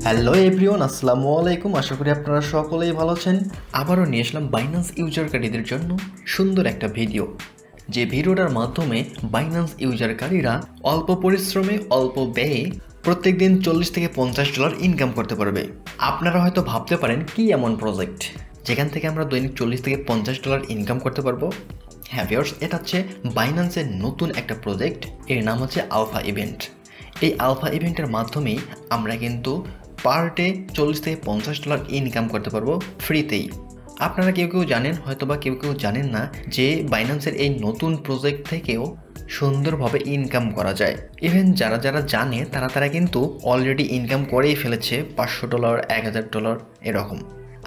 Hello everyone, আসসালামু আলাইকুম। আশা করি আপনারা সকলেই ভালো আছেন। আবারও নিয়ে আসলাম বাইন্যান্স ইউজারকারীদের জন্য সুন্দর একটা ভিডিও, যে ভিডিওটার মাধ্যমে বাইন্যান্স ইউজারকারীরা অল্প পরিশ্রমে অল্প ব্যয়ে প্রত্যেক দিন $40 থেকে $50 ইনকাম করতে পারবে। আপনারা হয়তো ভাবতে পারেন কি এমন প্রজেক্ট যেখান থেকে আমরা দৈনিক $40 থেকে $50 ইনকাম করতে পারবো। হ্যাঁ ভিউয়ার্স, এটা হচ্ছে বাইন্যান্সের নতুন একটা প্রজেক্ট, এর নাম হচ্ছে আলফা ইভেন্ট। এই আলফা ইভেন্টের মাধ্যমেই আমরা কিন্তু পার ডে $40 থেকে $50 ইনকাম করতে পারবো ফ্রিতেই। আপনারা কেউ কেউ জানেন, হয়তোবা কেউ কেউ জানেন না যে বাইন্যান্সের এই নতুন প্রজেক্ট থেকেও সুন্দরভাবে ইনকাম করা যায়। ইভেন যারা যারা জানে তারা কিন্তু অলরেডি ইনকাম করেই ফেলেছে $500, $1000 এরকম।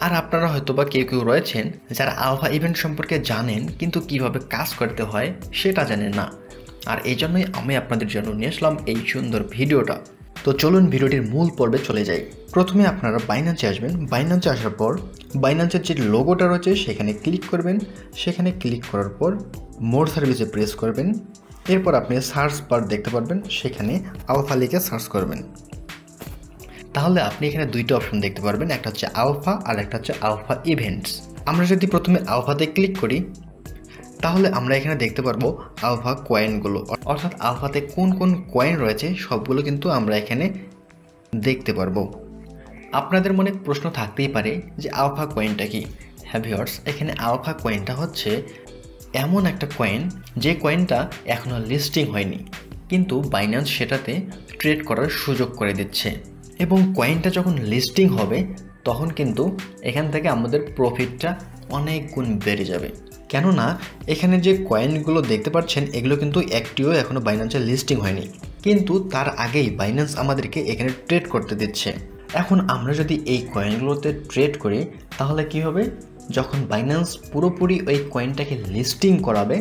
আর আপনারা হয়তোবা কেউ কেউ রয়েছেন যারা আলফা ইভেন্ট সম্পর্কে জানেন কিন্তু কিভাবে কাজ করতে হয় সেটা জানেন না। আর এই জন্যই আমি আপনাদের জন্য নিয়ে আসলাম এই সুন্দর ভিডিওটা। তো চলুন ভিডিওটির মূল পর্বে চলে যাই। প্রথমে আপনারা বাইন্যান্সে আসবেন। বাইন্যান্সে আসার পর বাইন্যান্সের যে লোগোটা রয়েছে সেখানে ক্লিক করবেন। সেখানে ক্লিক করার পর মোর সার্ভিসে প্রেস করবেন। এরপর আপনি সার্চ বার দেখতে পারবেন, সেখানে আলফা লিখে সার্চ করবেন। তাহলে আপনি এখানে দুইটা অপশন দেখতে পারবেন, একটা হচ্ছে আলফা আর একটা হচ্ছে আলফা ইভেন্টস। আমরা যদি প্রথমে আলফাতে ক্লিক করি তাহলে আমরা এখানে দেখতে পারবো আলফা কয়েনগুলো, অর্থাৎ আলফাতে কোন কোন কয়েন রয়েছে সবগুলো কিন্তু আমরা এখানে দেখতে পারবো। আপনাদের মনে প্রশ্ন থাকতেই পারে যে আলফা কয়েনটা কি। হ্যাঁ ভিউয়ার্স, এখানে আলফা কয়েনটা হচ্ছে এমন একটা কয়েন যে কয়েনটা এখনও লিস্টিং হয়নি, কিন্তু বাইন্যান্স সেটাতে ট্রেড করার সুযোগ করে দিচ্ছে। এবং কয়েনটা যখন লিস্টিং হবে তখন কিন্তু এখান থেকে আমাদের প্রফিটটা অনেক গুণ বেড়ে যাবে। কেননা এখানে যে কয়েনগুলো দেখতে পাচ্ছেন এগুলো কিন্তু একটিও এখনও বাইন্যান্সে লিস্টিং হয়নি, কিন্তু তার আগেই বাইন্যান্স আমাদেরকে এখানে ট্রেড করতে দিচ্ছে। এখন আমরা যদি এই কয়েনগুলোতে ট্রেড করি তাহলে কি হবে, যখন বাইন্যান্স পুরোপুরি ওই কয়েনটাকে লিস্টিং করাবে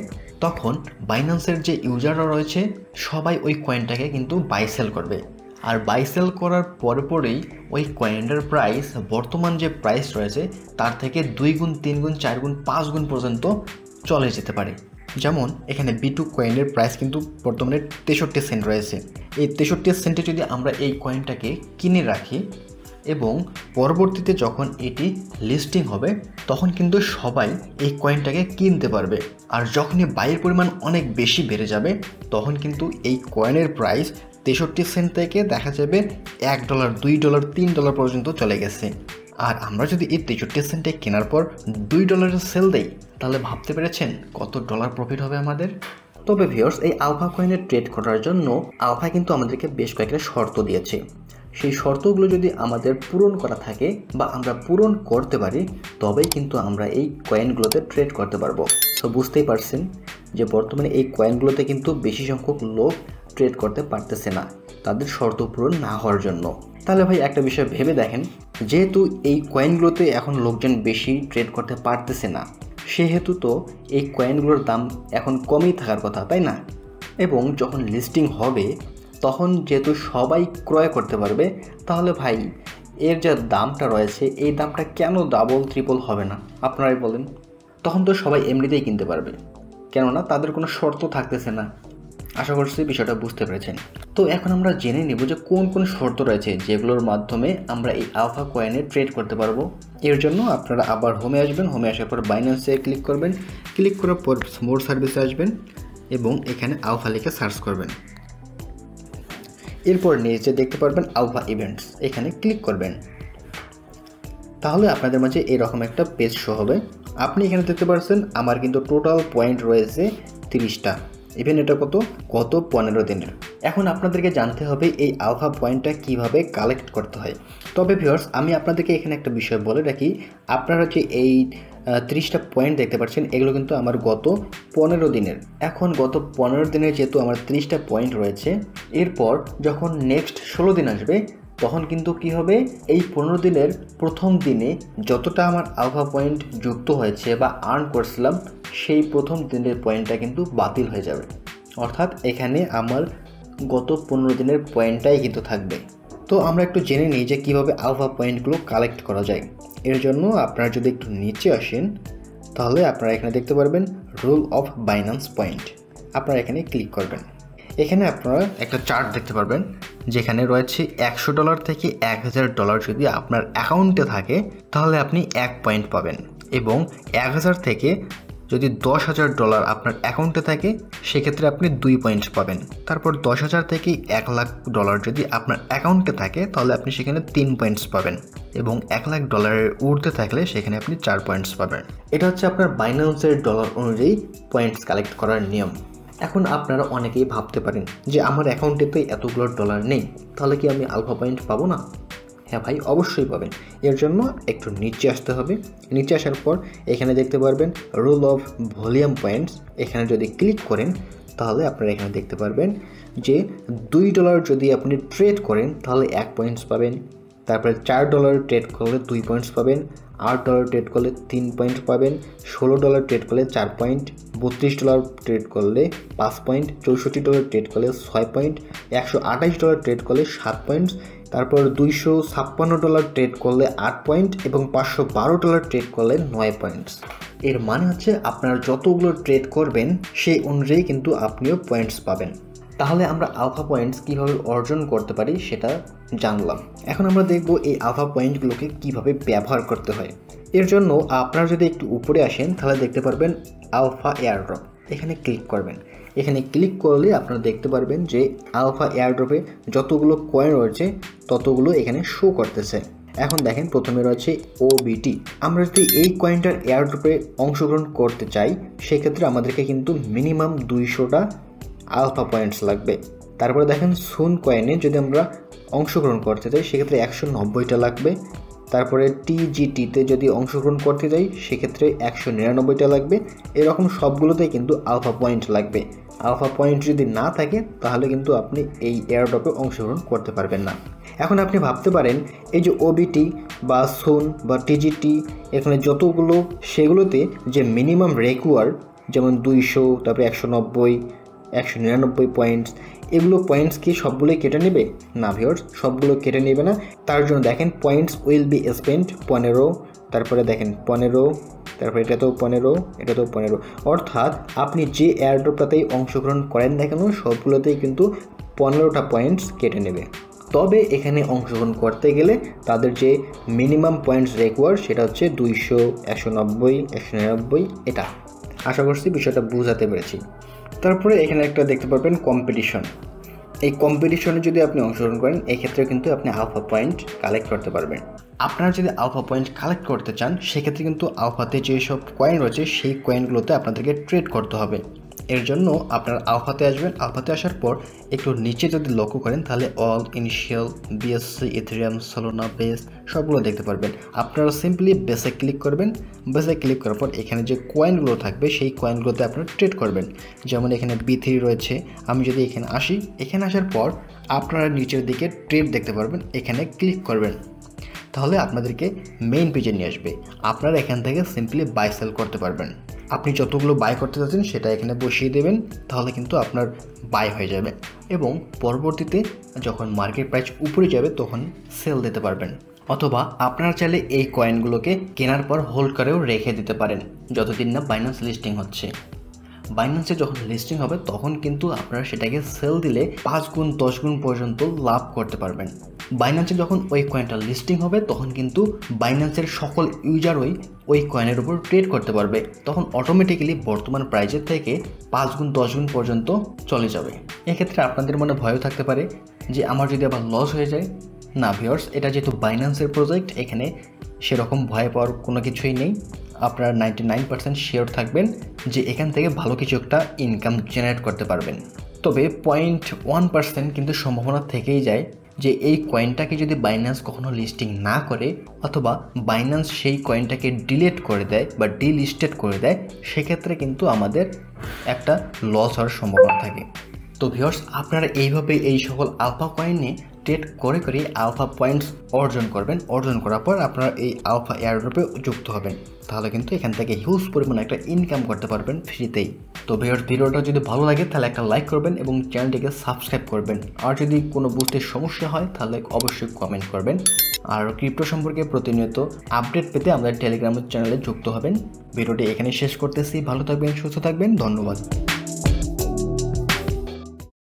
তখন বাইন্যান্সের যে ইউজাররা রয়েছে সবাই ওই কয়েনটাকে কিন্তু বাই সেল করবে। আর বাই সেল করার পরেই ওই কয়েনটার প্রাইস বর্তমান যে প্রাইস রয়েছে তার থেকে 2 গুণ 3 গুণ 4 গুণ 5 গুণ পর্যন্ত চলে যেতে পারে। যেমন এখানে B2 কয়েনের প্রাইস কিন্তু বর্তমানে 63 সেন্ট রয়েছে। এই 63 সেন্টে যদি আমরা এই কয়েনটাকে কিনে রাখি এবং পরবর্তীতে যখন এটি লিস্টিং হবে তখন কিন্তু সবাই এই কয়েনটাকে কিনতে পারবে। আর যখনই বাইয়ের পরিমাণ অনেক বেশি বেড়ে যাবে তখন কিন্তু এই কয়েনের প্রাইস 63 সেন্ট থেকে দেখা যাবে $1, $2, $3 পর্যন্ত চলে গেছে। আর আমরা যদি এই 63 সেন্টে কেনার পর $2 সেল দেই তাহলে ভাবতে পেরেছেন কত ডলার প্রফিট হবে আমাদের। তবে ভিউয়ার্স, এই আলফা কয়েনের ট্রেড করার জন্য আলফা কিন্তু আমাদেরকে বেশ কয়েকটা শর্ত দিয়েছে। সেই শর্তগুলো যদি আমাদের পূরণ করা থাকে বা আমরা পূরণ করতে পারি তবেই কিন্তু আমরা এই কয়েনগুলোতে ট্রেড করতে পারবো। তো বুঝতেই পারছেন যে বর্তমানে এই কয়েনগুলোতে কিন্তু বেশি সংখ্যক লোক ট্রেড করতে পারতেছে না তাদের শর্ত পূরণ না হওয়ার জন্য। তাহলে ভাই একটা বিষয় ভেবে দেখেন, যেহেতু এই কয়েনগুলোতে এখন লোকজন বেশি ট্রেড করতে পারতেছে না সেহেতু তো এই কয়েনগুলোর দাম এখন কমই থাকার কথা, তাই না? এবং যখন লিস্টিং হবে তখন যেহেতু সবাই ক্রয় করতে পারবে তাহলে ভাই এর যে দামটা রয়েছে এই দামটা কেন ডাবল ট্রিপল হবে না আপনারাই বলেন। তখন তো সবাই এমনিতেই কিনতে পারবে, কেননা তাদের কোনো শর্ত থাকতেছে না। আশা করছি বিষয়টা বুঝতে পেরেছেন। তো এখন আমরা জেনে নেব যে কোন কোন শর্ত রয়েছে যেগুলোর মাধ্যমে আমরা এই আলফা কয়েনে ট্রেড করতে পারবো। এর জন্য আপনারা আবার হোমে আসবেন। হোমে আসার পর বাইন্যান্সে ক্লিক করবেন। ক্লিক করার পর মোর সার্ভিসে আসবেন এবং এখানে আলফা লিখে সার্চ করবেন। এরপর নিচে দেখতে পারবেন আলফা ইভেন্টস, এখানে ক্লিক করবেন। তাহলে আপনাদের মাঝে এরকম একটা পেজ শো হবে। আপনি এখানে দেখতে পাচ্ছেন আমার কিন্তু টোটাল পয়েন্ট রয়েছে 30টা। ইভেন এটা কত 15 দিনের। এখন আপনাদেরকে জানতে হবে এই আলফা পয়েন্টটা কিভাবে কালেক্ট করতে হয়। তবে ভিউয়ার্স, আমি আপনাদেরকে এখানে একটা বিষয় বলে রাখি, আপনারা যে এই 30টা পয়েন্ট দেখতে পাচ্ছেন এগুলো কিন্তু আমার গত 15 দিনের। এখন গত 15 দিনের যেহেতু আমার 30টা পয়েন্ট রয়েছে, এরপর যখন নেক্সট 16 দিন আসবে তখন কিন্তু কি হবে, এই 15 দিনের প্রথম দিনে যতটা আমার আলফা পয়েন্ট যুক্ত হয়েছে বা আর্ন করছিলাম সেই প্রথম দিনের পয়েন্টটা কিন্তু বাতিল হয়ে যাবে। অর্থাৎ এখানে আমার গত 15 দিনের পয়েন্টটাই কিন্তু থাকবে। তো আমরা একটু জেনে নিই যে কীভাবে আলফা পয়েন্টগুলো কালেক্ট করা যায়। এর জন্য আপনারা যদি একটু নিচে আসেন তাহলে আপনারা এখানে দেখতে পারবেন রুল অফ বাইন্যান্স পয়েন্ট। আপনারা এখানে ক্লিক করবেন। এখানে আপনারা একটা চার্ট দেখতে পারবেন যেখানে রয়েছে $100 থেকে $1000 যদি আপনার অ্যাকাউন্টে থাকে তাহলে আপনি 1 পয়েন্ট পাবেন, এবং 1000 থেকে যদি $10,000 আপনার অ্যাকাউন্টে থাকে সেক্ষেত্রে আপনি 2 পয়েন্ট পাবেন। তারপর 10,000 থেকে $1,00,000 যদি আপনার অ্যাকাউন্টে থাকে তাহলে আপনি সেখানে 3 পয়েন্টস পাবেন, এবং $1,00,000 উর্ধ্বে থাকলে সেখানে আপনি 4 পয়েন্টস পাবেন। এটা হচ্ছে আপনার বাইন্যান্সের ডলার অনুযায়ী পয়েন্টস কালেক্ট করার নিয়ম। এখন আপনারা অনেকেই ভাবতে পারেন যে আমার অ্যাকাউন্টে তো এতগুলো ডলার নেই, তাহলে কি আমি আলফা পয়েন্ট পাবো না? হ্যাঁ ভাই, অবশ্যই পাবেন। এর জন্য একটু নিচে আসতে হবে। নিচে আসার পর এখানে দেখতে পারবেন রুল অফ ভলিউম পয়েন্টস। এখানে যদি ক্লিক করেন তাহলে আপনারা এখানে দেখতে পারবেন যে $2 যদি আপনি ট্রেড করেন তাহলে 1 পয়েন্টস পাবেন। তারপরে $4 ট্রেড করলে 2 পয়েন্টস পাবেন, $8 ট্রেড করলে 3 পয়েন্ট পাবেন, $16 ট্রেড করলে 4 পয়েন্ট, $32 ট্রেড করলে 5 পয়েন্ট, $64 ট্রেড করলে 6 পয়েন্ট, $128 ট্রেড করলে 7 পয়েন্টস, তারপর $256 ট্রেড করলে 8 পয়েন্ট এবং $512 ট্রেড করলে 9 পয়েন্টস। এর মানে হচ্ছে আপনারা যতগুলো ট্রেড করবেন সেই অনুযায়ী কিন্তু আপনিও পয়েন্টস পাবেন। তাহলে আমরা আলফা পয়েন্টস কীভাবে অর্জন করতে পারি সেটা জানলাম। এখন আমরা দেখব এই আলফা পয়েন্টগুলোকে কিভাবে ব্যবহার করতে হয়। এর জন্য আপনারা যদি একটু উপরে আসেন তাহলে দেখতে পারবেন আলফা এয়ারড্রপ। এখানে ক্লিক করবেন। এখানে ক্লিক করলে আপনারা দেখতে পারবেন যে আলফা এয়ারড্রপে যতগুলো কয়েন রয়েছে ততগুলো এখানে শো করতেছে। এখন দেখেন প্রথমে রয়েছে OBT। আমরা যদি এই কয়েনটার এয়ারড্রপে অংশগ্রহণ করতে চাই সেক্ষেত্রে আমাদেরকে কিন্তু মিনিমাম 200টা আলফা পয়েন্টস লাগবে। তারপরে দেখেন সুন কয়েনে যদি আমরা অংশগ্রহণ করতে চাই সেক্ষেত্রে 190টা লাগবে। তারপরে TGTতে যদি অংশগ্রহণ করতে যাই সেক্ষেত্রে 199টা লাগবে। এরকম সবগুলোতেই কিন্তু আলফা পয়েন্ট লাগবে। আলফা পয়েন্ট যদি না থাকে তাহলে কিন্তু আপনি এই এয়ারড্রপে অংশগ্রহণ করতে পারবেন না। এখন আপনি ভাবতে পারেন এই যে OBT বা সুন বা TGT এখানে যতগুলো সেগুলোতে যে মিনিমাম রিকোয়ার্ড যেমন 200, তারপরে 190, 199 পয়েন্টস, এগুলো পয়েন্টস কি সবগুলোই কেটে নেবে? না ভিউয়ার্স, সবগুলো কেটে নেবে না। তার জন্য দেখেন পয়েন্টস উইল বি স্পেন্ট 15, তারপরে দেখেন 15, তারপরে এটাতেও 15, এটাতেও 15। অর্থাৎ আপনি যে এয়ারড্রপটাতেই অংশগ্রহণ করেন না কেন সবগুলোতেই কিন্তু 15টা পয়েন্টস কেটে নেবে। তবে এখানে অংশগ্রহণ করতে গেলে তাদের যে মিনিমাম পয়েন্টস রিকোয়ার্ড সেটা হচ্ছে 200, 190, 199। এটা আশা করছি বিষয়টা বোঝাতে পেরেছি। তারপরে এখানে একটা দেখতে পারবেন কম্পিটিশন। এই কম্পিটিশনে যদি আপনি অংশগ্রহণ করেন এক্ষেত্রে কিন্তু আপনি আলফা পয়েন্ট কালেক্ট করতে পারবেন। আপনারা যদি আলফা পয়েন্ট কালেক্ট করতে চান সেক্ষেত্রে কিন্তু আলফাতে যেসব কয়েন রয়েছে সেই কয়েনগুলোতে আপনাদেরকে ট্রেড করতে হবে। এর জন্য আপনারা আলফাতে আসবেন। আলফাতে আসার পর একটু নিচে যদি লক্ষ্য করেন তাহলে all, initial, BSC, Ethereum, সোলোনা, base সবগুলো দেখতে পারবেন। আপনারা সিম্পলি বেসে ক্লিক করবেন। বেসে ক্লিক করার পর এখানে যে কয়েনগুলো থাকবে সেই কয়েনগুলোতে আপনারা ট্রেড করবেন। যেমন এখানে B3 রয়েছে। আমি যদি এখানে আসি, এখানে আসার পর আপনারা নিচের দিকে ট্রেড দেখতে পারবেন, এখানে ক্লিক করবেন। তাহলে আপনাদেরকে মেইন পেজে নিয়ে আসবে। আপনারা এখান থেকে সিম্পলি বাই সেল করতে পারবেন। আপনি যতগুলো বাই করতে চাচ্ছেন সেটা এখানে বসিয়ে দেবেন, তাহলে কিন্তু আপনার বাই হয়ে যাবে এবং পরবর্তীতে যখন মার্কেট প্রাইস উপরে যাবে তখন সেল দিতে পারবেন। অথবা আপনারা চাইলে এই কয়েনগুলোকে কেনার পর হোল্ড করেও রেখে দিতে পারেন যতদিন না বাইন্যান্স লিস্টিং হচ্ছে। বাইন্যান্সে যখন লিস্টিং হবে তখন কিন্তু আপনারা সেটাকে সেল দিলে 5 গুণ 10 গুণ পর্যন্ত লাভ করতে পারবেন। বাইন্যান্সে যখন ওই কয়েনটা লিস্টিং হবে তখন কিন্তু বাইন্যান্সের সকল ইউজারই ওই কয়েনের উপর ট্রেড করতে পারবে। তখন অটোমেটিক্যালি বর্তমান প্রাইসের থেকে 5 গুণ 10 গুণ পর্যন্ত চলে যাবে। এক্ষেত্রে আপনাদের মনে ভয়ও থাকতে পারে যে আমার যদি আবার লস হয়ে যায়। না ভিউয়ার্স, এটা যেহেতু বাইন্যান্সের প্রজেক্ট এখানে সেরকম ভয় পাওয়ার কোনো কিছুই নেই। আপনারা 99% শিওর থাকবেন যে এখান থেকে ভালো কিছু একটা ইনকাম জেনারেট করতে পারবেন। তবে 0.1% কিন্তু সম্ভাবনা থেকেই যায় যে এই কয়েনটাকে যদি বাইন্যান্স কখনো লিস্টিং না করে অথবা বাইন্যান্স সেই কয়েনটাকে ডিলিট করে দেয় বা ডিলিস্টেড করে দেয়, সেক্ষেত্রে কিন্তু আমাদের একটা লস হওয়ার সম্ভাবনা থাকে। তো ভিউয়ার্স, আপনারা এইভাবে এই সকল আলফা কয়েন নিয়ে ট্রেড করে করে আলফা পয়েন্টস অর্জন করবেন। অর্জন করার পর আপনারা এই আলফা এয়ারড্রপে যুক্ত হবেন, তাহলে কিন্তু এখান থেকে হিউজ পরিমাণে একটা ইনকাম করতে পারবেন ফ্রিতেই। তো ভিউয়ার্স, ভিডিওটা যদি ভালো লাগে তাহলে একটা লাইক করবেন এবং চ্যানেলটিকে সাবস্ক্রাইব করবেন। আর যদি কোনো বুঝতে সমস্যা হয় তাহলে অবশ্যই কমেন্ট করবেন। আর ক্রিপ্টো সম্পর্কে প্রতিনিয়ত আপডেট পেতে আমাদের টেলিগ্রামের চ্যানেলে যুক্ত হবেন। ভিডিওটি এখানে শেষ করতেছি। ভালো থাকবেন, সুস্থ থাকবেন, ধন্যবাদ।